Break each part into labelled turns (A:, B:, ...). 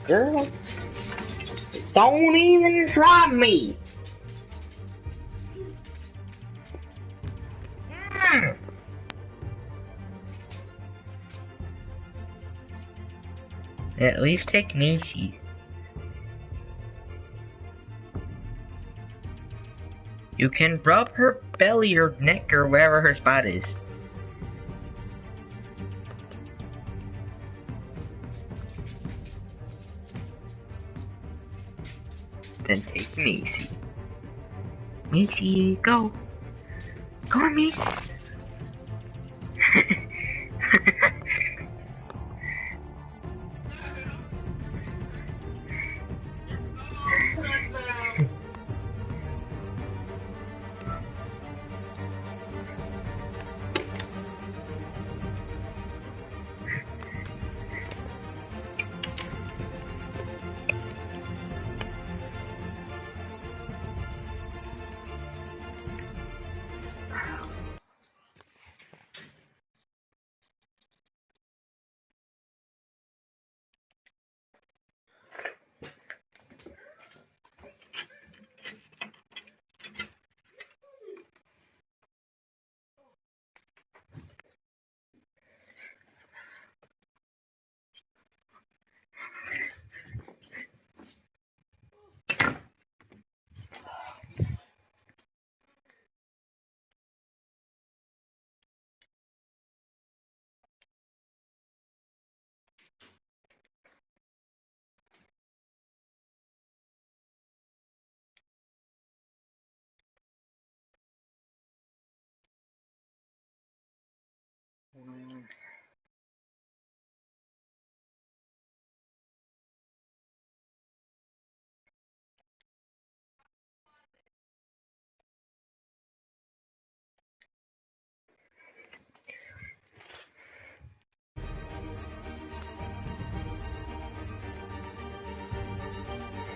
A: Girl, don't even try me. Mm. At least take Macy. You can rub her belly or neck or wherever her spot is. Then take Macy. Macy, go. Go on, Mace.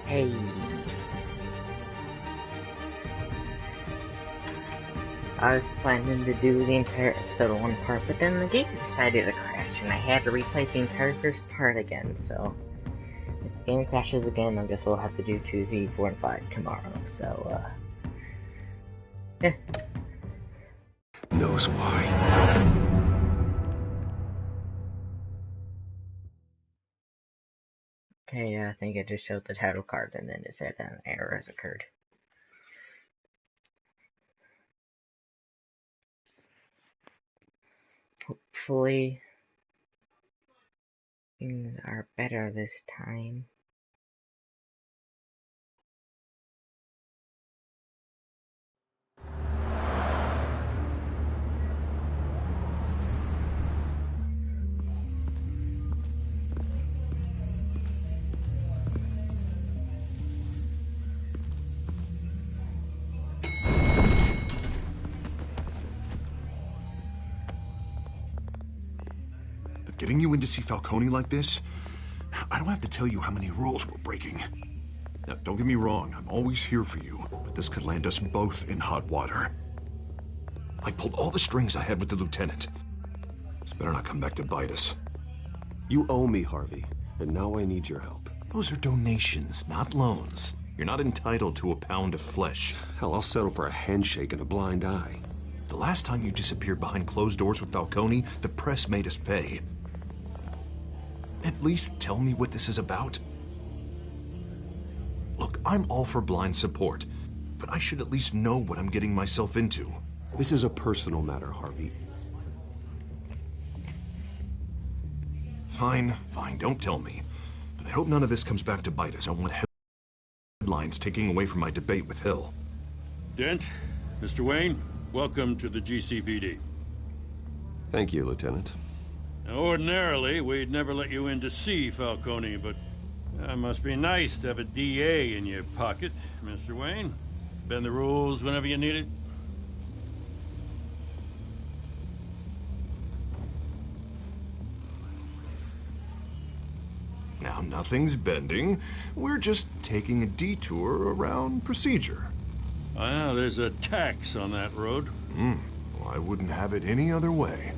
A: Hey. I was planning to do the entire episode one part, but then the game decided to crash, and I had to replay the entire first part again, so... If the game crashes again, I guess we'll have to do 2, 3, 4, and 5 tomorrow, so, yeah.
B: Knows why.
A: Okay, I think it just showed the title card, and then it said an error has occurred. Hopefully, things are better this time.
B: Getting you in to see Falcone like this? I don't have to tell you how many rules we're breaking. Now, don't get me wrong, I'm always here for you, but this could land us both in hot water. I pulled all the strings I had with the lieutenant. This better not come back to bite us.
C: You owe me, Harvey, and now I need your help.
B: Those are donations, not loans. You're not entitled to a pound of flesh.
C: Hell, I'll settle for a handshake and a blind eye.
B: The last time you disappeared behind closed doors with Falcone, the press made us pay. At least tell me what this is about. Look, I'm all for blind support, but I should at least know what I'm getting myself into.
C: This is a personal matter, Harvey.
B: Fine, don't tell me. But I hope none of this comes back to bite us. I don't want headlines taking away from my debate with Hill.
D: Dent, Mr. Wayne, welcome to the GCPD.
C: Thank you, Lieutenant.
D: Now, ordinarily, we'd never let you in to see Falcone, but it must be nice to have a DA in your pocket, Mr. Wayne. Bend the rules whenever you need it.
B: Now, nothing's bending. We're just taking a detour around procedure.
D: Well, there's a tax on that road.
B: Well, I wouldn't have it any other way.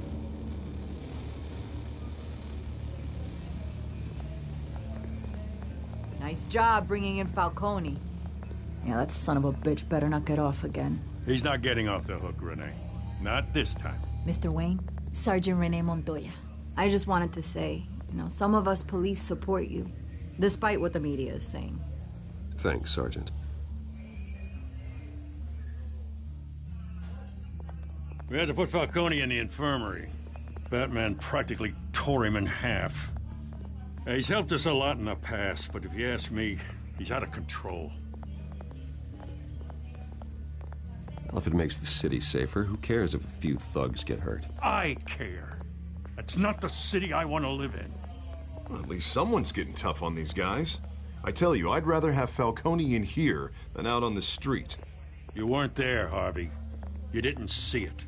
E: Nice job bringing in Falcone. Yeah, that son of a bitch better not get off again.
D: He's not getting off the hook, Renee. Not this time.
E: Mr. Wayne, Sergeant Renee Montoya. I just wanted to say, some of us police support you, despite what the media is saying.
C: Thanks, Sergeant.
D: We had to put Falcone in the infirmary. Batman practically tore him in half. He's helped us a lot in the past, but if you ask me, he's out of control.
C: Well, if it makes the city safer, who cares if a few thugs get hurt?
D: I care. That's not the city I want to live in.
B: Well, at least someone's getting tough on these guys. I tell you, I'd rather have Falcone in here than out on the street.
D: You weren't there, Harvey. You didn't see it.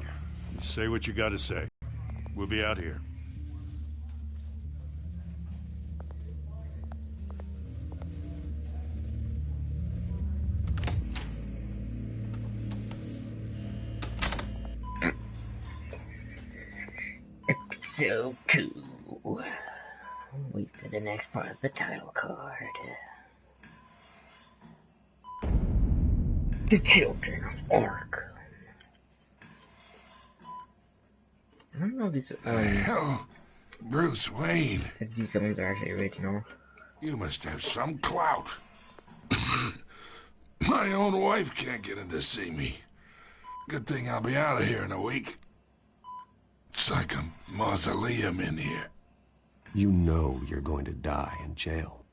D: You say what you gotta say. We'll be out here.
A: So cool. Wait for the next part of the title card. The Children of Arkham. I don't know if these,
F: Hell, Bruce Wayne.
A: if these ones are actually original.
F: You must have some clout. My own wife can't get in to see me. Good thing I'll be out of here in a week. It's like a mausoleum in here.
C: You know you're going to die in jail.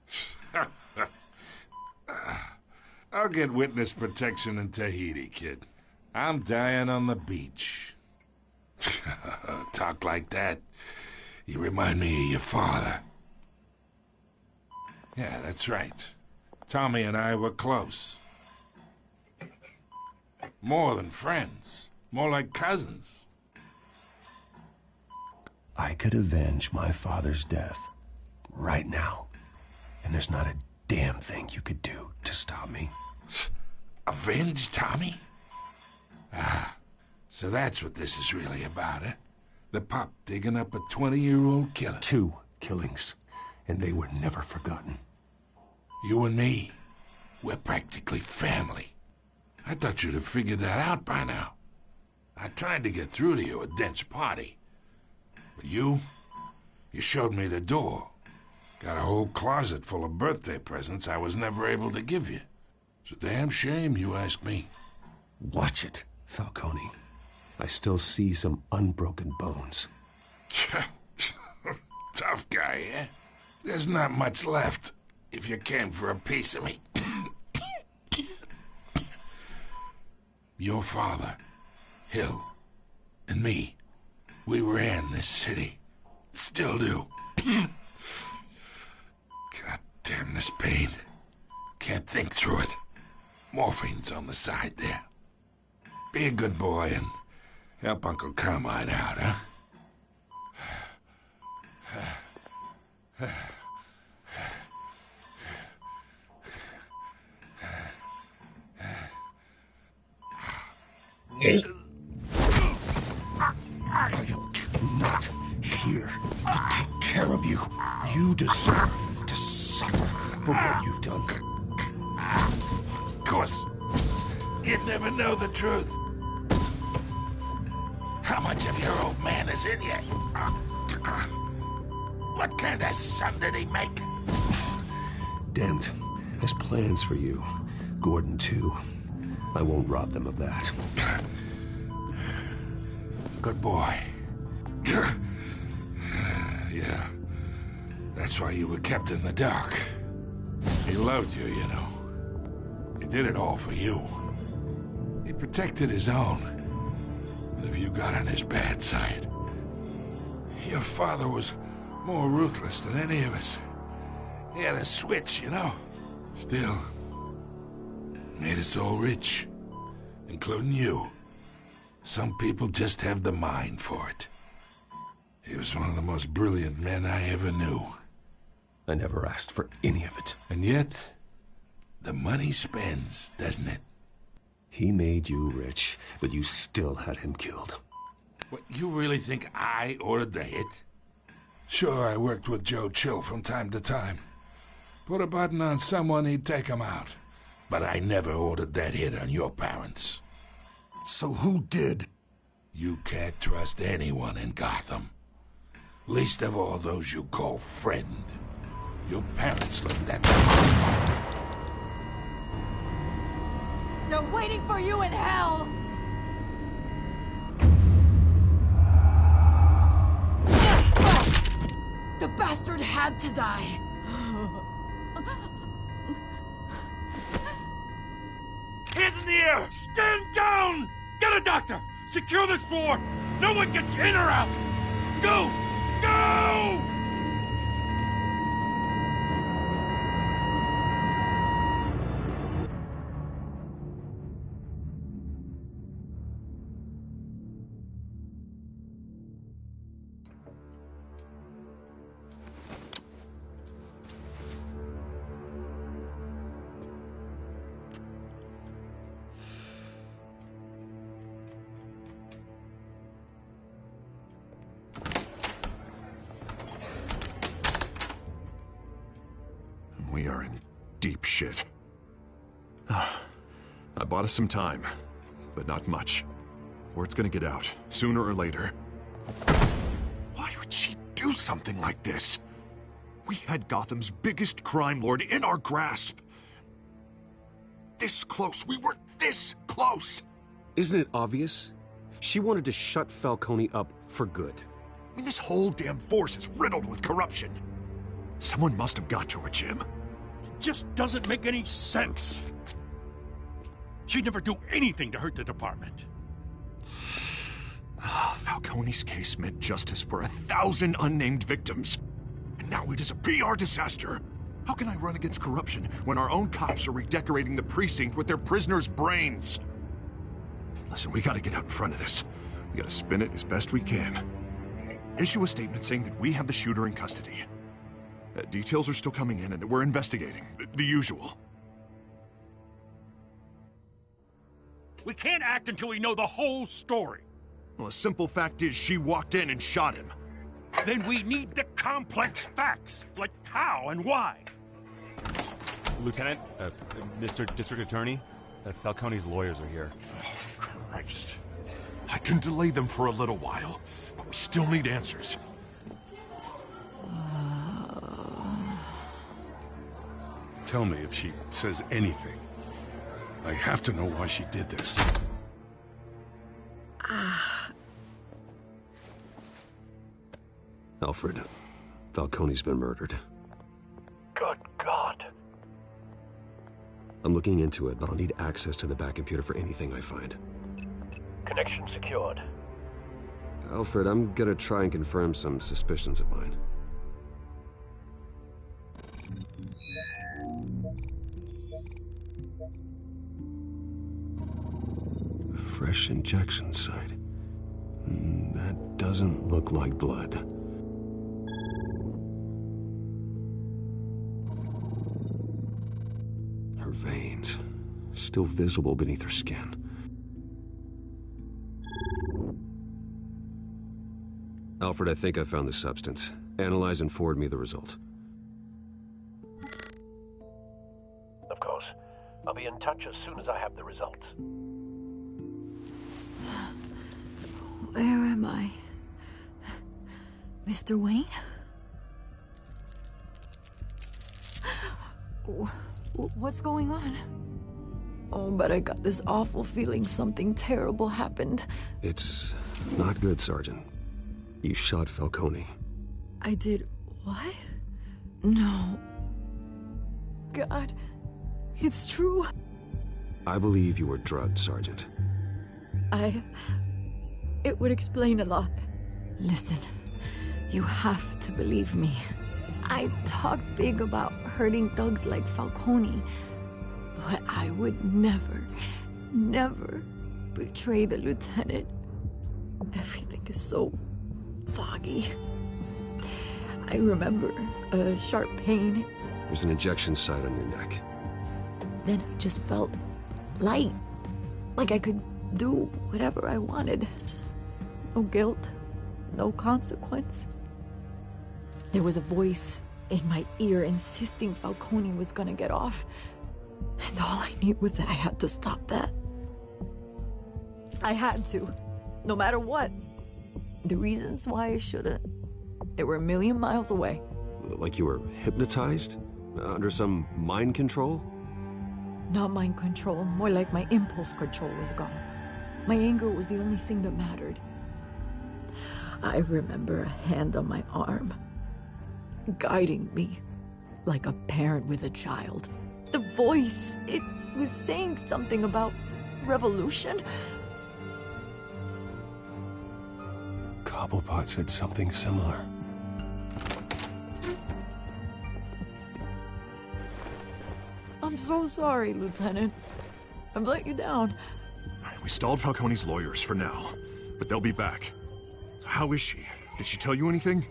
F: I'll get witness protection in Tahiti, kid. I'm dying on the beach. Talk like that. You remind me of your father. Yeah, that's right. Tommy and I were close. More than friends. More like cousins.
C: I could avenge my father's death right now, and there's not a damn thing you could do to stop me.
F: Avenge Tommy? Ah, so that's what this is really about, eh? The pup digging up a 20-year-old killer.
C: 2 killings, and they were never forgotten.
F: You and me, we're practically family. I thought you'd have figured that out by now. I tried to get through to you at Dent's party. But you showed me the door. Got a whole closet full of birthday presents I was never able to give you. It's a damn shame, you ask me.
C: Watch it, Falcone. I still see some unbroken bones.
F: Tough guy, eh? There's not much left if you came for a piece of me. Your father, Hill, and me, we ran this city. Still do. God damn this pain. Can't think through it. Morphine's on the side there. Be a good boy and help Uncle Carmine out, huh?
C: I am not here to take care of you. You deserve to suffer for what you've done.
F: Of course. You'd never know the truth. How much of your old man is in you? What kind of son did he make?
C: Dent has plans for you. Gordon, too. I won't rob them of that.
F: Good boy. Yeah. That's why you were kept in the dark. He loved you, you know. He did it all for you. He protected his own. But if you got on his bad side, your father was more ruthless than any of us. He had a switch, you know. Still, made us all rich, including you. Some people just have the mind for it. He was one of the most brilliant men I ever knew.
C: I never asked for any of it.
F: And yet, the money spends, doesn't it?
C: He made you rich, but you still had him killed.
F: What, you really think I ordered the hit? Sure, I worked with Joe Chill from time to time. Put a button on someone, he'd take him out. But I never ordered that hit on your parents.
C: So who did?
F: You can't trust anyone in Gotham. Least of all those you call friend. Your parents learned that.
E: They're waiting for you in hell! The bastard had to die.
D: Hands in the air! Stand down! Get a doctor! Secure this floor! No one gets in or out! Go! Go!
B: We are in deep shit. I bought us some time, but not much. Word's gonna get out, sooner or later. Why would she do something like this? We had Gotham's biggest crime lord in our grasp. This close, we were this close!
G: Isn't it obvious? She wanted to shut Falcone up for good.
B: I mean, this whole damn force is riddled with corruption. Someone must have got to her, Jim.
D: It just doesn't make any sense. She'd never do anything to hurt the department.
B: Falcone's case meant justice for 1,000 unnamed victims. And now it is a PR disaster. How can I run against corruption when our own cops are redecorating the precinct with their prisoners' brains? Listen, we gotta get out in front of this. We gotta spin it as best we can. Issue a statement saying that we have the shooter in custody. Details are still coming in and that we're investigating. The usual.
D: We can't act until we know the whole story.
B: Well, the simple fact is she walked in and shot him.
D: Then we need the complex facts, like how and why.
H: Lieutenant, Mr. District Attorney, Falcone's lawyers are here.
B: Oh, Christ. I can delay them for a little while, but we still need answers.
F: Tell me if she says anything. I have to know why she did this.
G: Alfred, Falcone's been murdered.
C: Good God.
G: I'm looking into it, but I'll need access to the back computer for anything I find.
C: Connection secured.
G: Alfred, I'm gonna try and confirm some suspicions of mine. Fresh injection site. That doesn't look like blood. Her veins, still visible beneath her skin. Alfred, I think I found the substance. Analyze and forward me the result.
C: Of course. I'll be in touch as soon as I have the results.
E: Where am I? Mr. Wayne? What's going on? Oh, but I got this awful feeling something terrible happened.
G: It's not good, Sergeant. You shot Falcone.
E: I did what? No. God, it's true.
G: I believe you were drugged, Sergeant.
E: It would explain a lot. Listen, you have to believe me. I talk big about hurting thugs like Falcone, but I would never, never betray the lieutenant. Everything is so foggy. I remember a sharp pain.
G: There's an injection site on your neck.
E: Then I just felt light, like I could do whatever I wanted. No guilt, no consequence. There was a voice in my ear insisting Falcone was gonna get off. And all I knew was that I had to stop that. I had to, no matter what. The reasons why I shouldn't, they were a million miles away.
G: Like you were hypnotized? Under some mind control?
E: Not mind control, more like my impulse control was gone. My anger was the only thing that mattered. I remember a hand on my arm, guiding me like a parent with a child. The voice, it was saying something about revolution.
C: Cobblepot said something similar.
E: I'm so sorry, Lieutenant. I've let you down.
B: We stalled Falcone's lawyers for now, but they'll be back. So how is she? Did she tell you anything?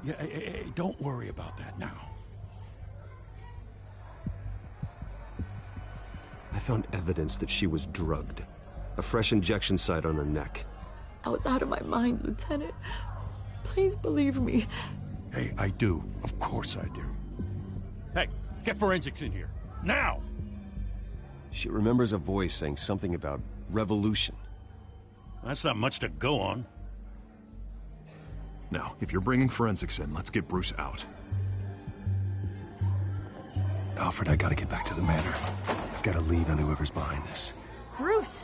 C: Yeah, hey, don't worry about that now.
G: I found evidence that she was drugged. A fresh injection site on her neck.
E: I was out of my mind, Lieutenant. Please believe me.
C: Hey, I do. Of course I do.
D: Hey, get forensics in here. Now!
G: She remembers a voice saying something about revolution.
D: That's not much to go on.
B: Now, if you're bringing forensics in, let's get Bruce out.
C: Alfred, I gotta get back to the manor. I've got a lead on whoever's behind this.
I: Bruce!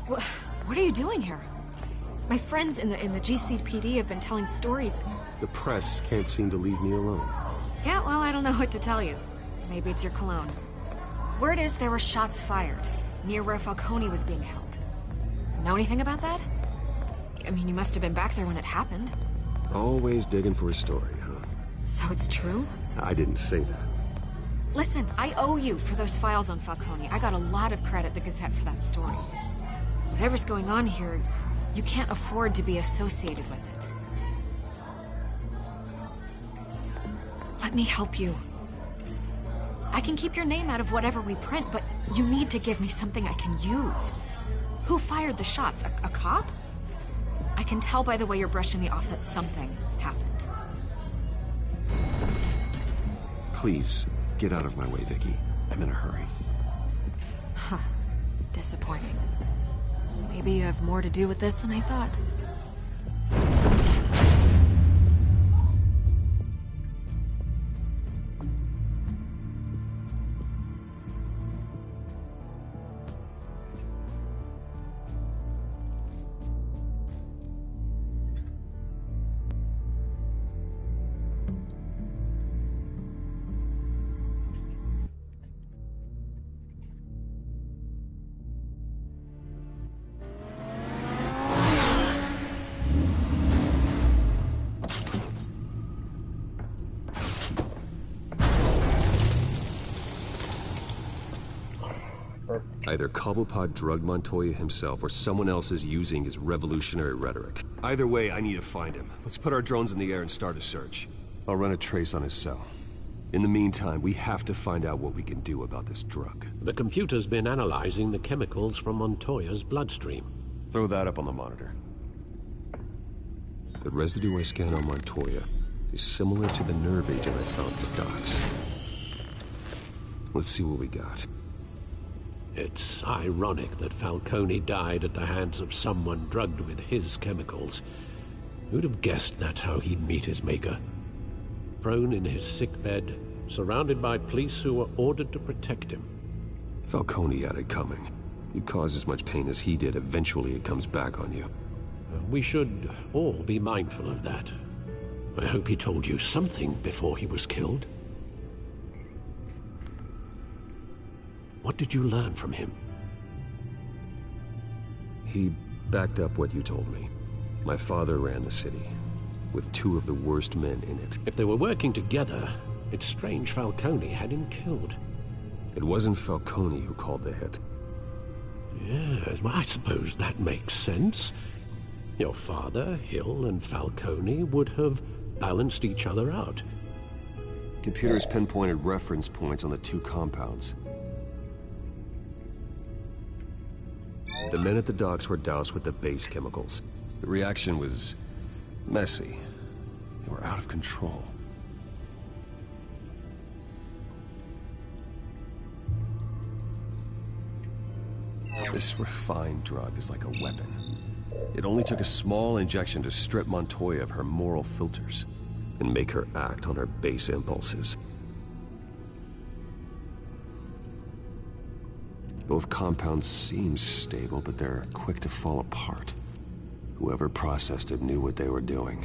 I: What are you doing here? My friends in the GCPD have been telling stories.
G: The press can't seem to leave me alone.
I: Yeah, well, I don't know what to tell you. Maybe it's your cologne. Word is there were shots fired near where Falcone was being held. Know anything about that? I mean, you must have been back there when it happened.
G: Always digging for a story, huh?
I: So it's true?
G: I didn't say that.
I: Listen, I owe you for those files on Falcone. I got a lot of credit at the Gazette for that story. Whatever's going on here, you can't afford to be associated with it. Let me help you. I can keep your name out of whatever we print, but you need to give me something I can use. Who fired the shots? A cop? I can tell by the way you're brushing me off that something happened.
G: Please, get out of my way, Vicky. I'm in a hurry.
I: Huh. Disappointing. Maybe you have more to do with this than I thought.
G: Either Cobblepot drugged Montoya himself, or someone else is using his revolutionary rhetoric. Either way, I need to find him. Let's put our drones in the air and start a search. I'll run a trace on his cell. In the meantime, we have to find out what we can do about this drug.
J: The computer's been analyzing the chemicals from Montoya's bloodstream.
G: Throw that up on the monitor. The residue I scanned on Montoya is similar to the nerve agent I found at the docks. Let's see what we got.
J: It's ironic that Falcone died at the hands of someone drugged with his chemicals. Who'd have guessed that's how he'd meet his maker? Prone in his sickbed, surrounded by police who were ordered to protect him.
G: Falcone had it coming. You cause as much pain as he did, eventually it comes back on you.
J: We should all be mindful of that. I hope he told you something before he was killed. What did you learn from him?
G: He backed up what you told me. My father ran the city, with two of the worst men in it.
J: If they were working together, it's strange Falcone had him killed.
G: It wasn't Falcone who called the hit.
J: Yes, well, I suppose that makes sense. Your father, Hill, and Falcone would have balanced each other out.
G: Computers pinpointed reference points on the two compounds. The men at the docks were doused with the base chemicals. The reaction was messy. They were out of control. This refined drug is like a weapon. It only took a small injection to strip Montoya of her moral filters and make her act on her base impulses. Both compounds seem stable, but they're quick to fall apart. Whoever processed it knew what they were doing.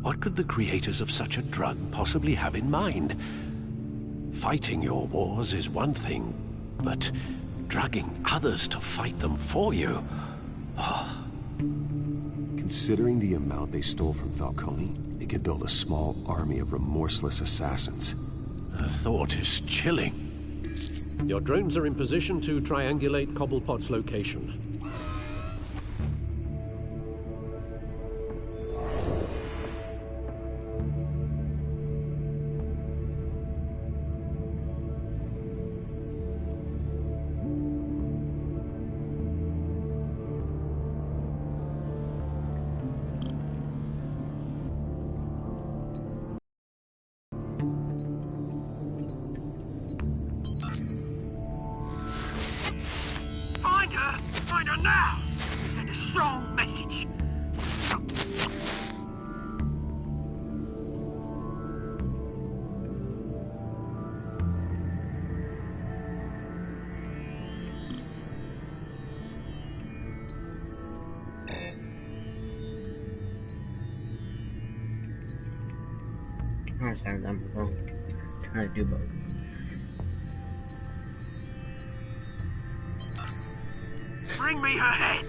J: What could the creators of such a drug possibly have in mind? Fighting your wars is one thing, but drugging others to fight them for you? Oh.
G: Considering the amount they stole from Falcone, they could build a small army of remorseless assassins.
J: The thought is chilling. Your drones are in position to triangulate Cobblepot's location.
K: Find her now! Send a strong message.
A: I'm sorry, I'm trying to do both.
K: Bring me her head!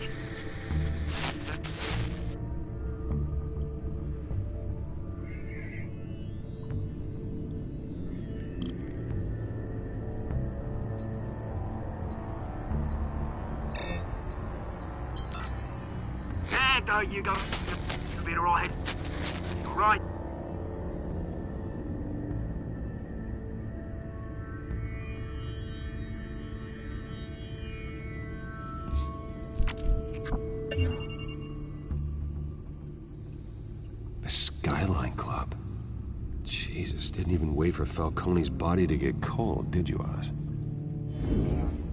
K: There you go. You'll be alright. Alright.
G: The Skyline Club. Jesus, didn't even wait for Falcone's body to get cold, did you, Oz?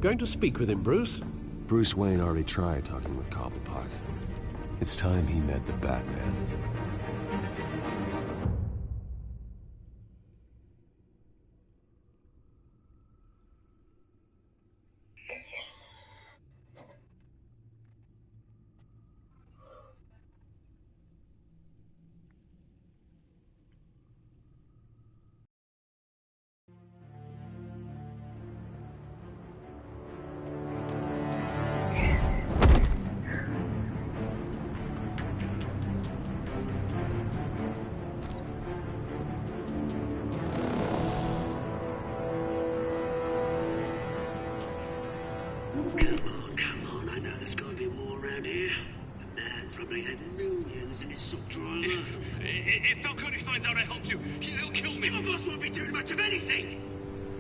J: Going to speak with him, Bruce?
G: Bruce Wayne already tried talking with Cobblepot. It's time he met the Batman.
L: Come on, I know there's gotta be more around here. The man probably had millions in his sock drawer.
M: If Falcone finds out I helped you, he'll kill me.
L: Your boss won't be doing much of anything!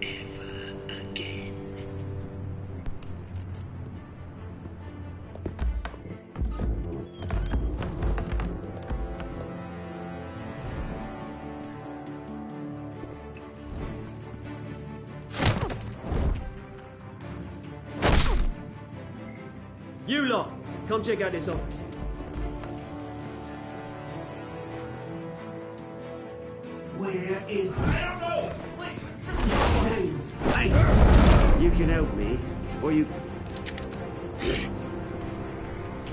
L: Ever again.
N: You lot, come check out this office. Where is... James, hey, you can help me, or you...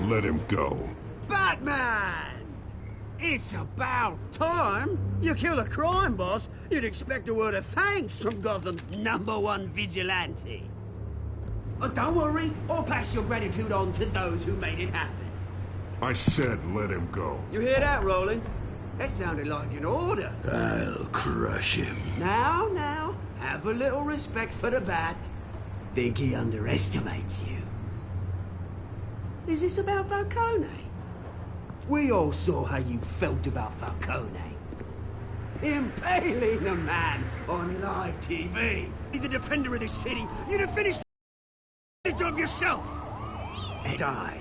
B: Let him go.
N: Batman! It's about time. You kill a crime boss, you'd expect a word of thanks from Gotham's #1 vigilante. Oh, don't worry, I'll pass your gratitude on to those who made it happen.
B: I said let him go.
N: You hear that, Roland? That sounded like an order.
C: I'll crush him.
N: Now, have a little respect for the Bat. Think he underestimates you. Is this about Falcone? We all saw how you felt about Falcone. Impaling a man on live TV. Be the defender of this city. You'd have finished the job yourself. And I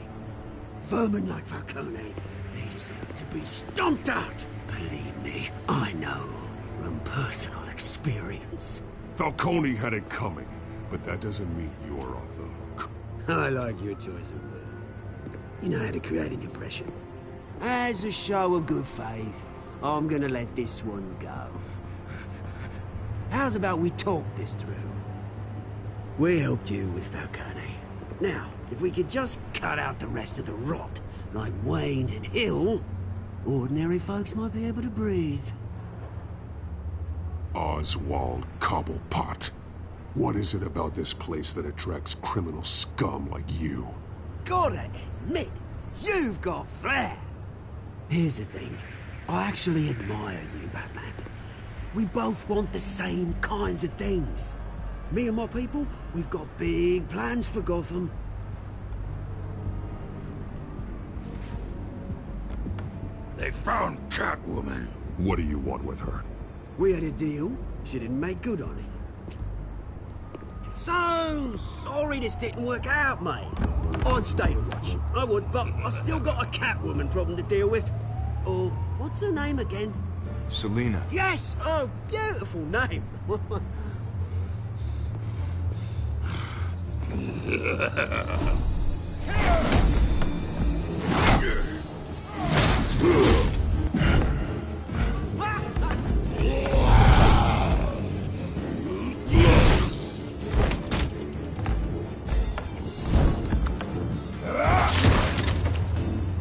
N: Vermin like Falcone, they deserve to be stomped out. Believe me, I know from personal experience.
B: Falcone had it coming, but that doesn't mean you're off the hook.
N: I like your choice of words. You know how to create an impression. As a show of good faith, I'm gonna let this one go. How's about we talk this through? We helped you with Falcone. Now, if we could just cut out the rest of the rot, like Wayne and Hill, ordinary folks might be able to breathe.
B: Oswald Cobblepot. What is it about this place that attracts criminal scum like you?
N: Gotta admit, you've got flair. Here's the thing. I actually admire you, Batman. We both want the same kinds of things. Me and my people, we've got big plans for Gotham.
F: They found Catwoman.
B: What do you want with her?
N: We had a deal. She didn't make good on it. So sorry this didn't work out, mate. I'd stay to watch. I would, but I still got a Catwoman problem to deal with. Oh, what's her name again?
O: Selina.
N: Yes! Oh, beautiful name.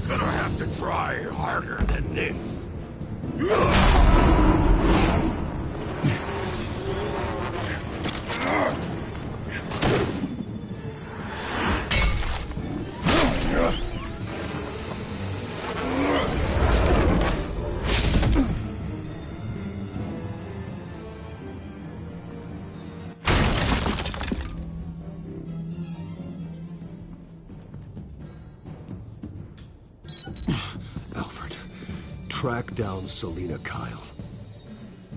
F: Gonna have to try harder than this.
G: Alfred, track down Selina Kyle.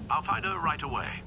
M: I'll find her right away.